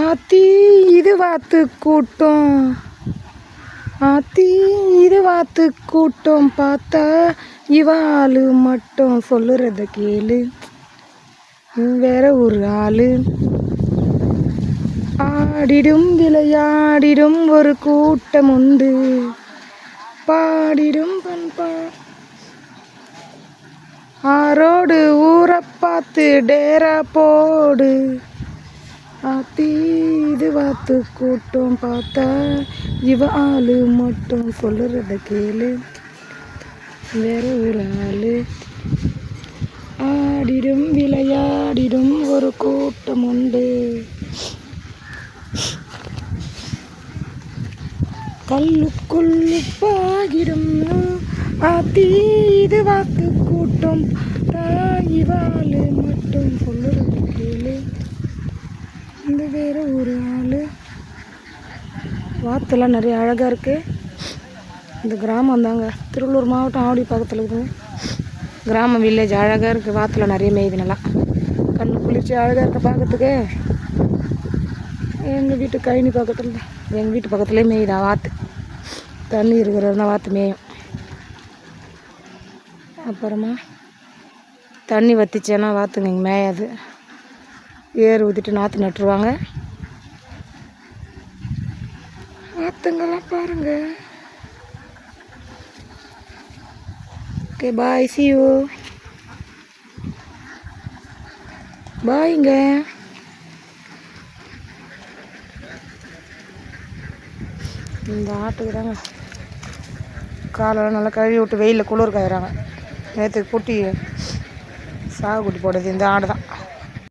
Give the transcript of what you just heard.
ஆத்தி இது வாத்து கூட்டம், ஆத்தி இது வாத்து கூட்டம், பார்த்தா இவாளு மட்டும் சொல்லுறத கேளு, வேற ஒரு ஆளு. ஆடிடும் விளையாடிடும் ஒரு கூட்டம் உண்டு, பாடிடும் பண்பா ஆரோடு ஊரை பார்த்து டேரா போடு. ஆத்தி இது வாத்து கூட்டம், பார்த்தா இவ ஆளு மட்டும் சொல்லுறத கேளு, வேற ஒரு ஆளு. ஆடிடும் விளையாடிடும் ஒரு கூட்டம் உண்டு, கல்லுக்குள் உப்பாகிடும். ஆத்தி இது வாத்து கூட்டம், இவாளு மட்டும் சொல்லுறது கேளு, இந்த வேற ஒரு ஆளு. வாத்தெல்லாம் நிறைய அழகாக இருக்குது. இந்த கிராமம் தாங்க, திருவள்ளூர் மாவட்டம் ஆவடி பக்கத்தில் இருக்குதுங்க. கிராமம் வில்லேஜ் அழகாக இருக்குது. வாத்தில் நிறைய மேய்து, நல்லா கண்ணு குளிர்ச்சி அழகாக இருக்க பார்க்கறதுக்கு. எங்கள் வீட்டு கழனி பக்கத்தில், எங்கள் வீட்டு பக்கத்துலேயே மேய்தா வாத்து. தண்ணி இருக்கிறதுனா வாத்து மேயும். அப்புறமா தண்ணி வற்றிச்சேன்னா வாத்துங்க இங்கே மேயாது. ஏர் ஊற்றிட்டு நாற்று நட்டுருவாங்க. வாத்துங்கெல்லாம் பாருங்க. Okay bye, see you. பாய்ங்க. இந்த ஆட்டுக்கு தாங்க காலெல்லாம் நல்லா கழுவி விட்டு வெயிலில் குளிர் காயிறாங்க. நேற்றுக்கு குட்டி சாகுக்குட்டி போடுறது இந்த ஆடு தான்.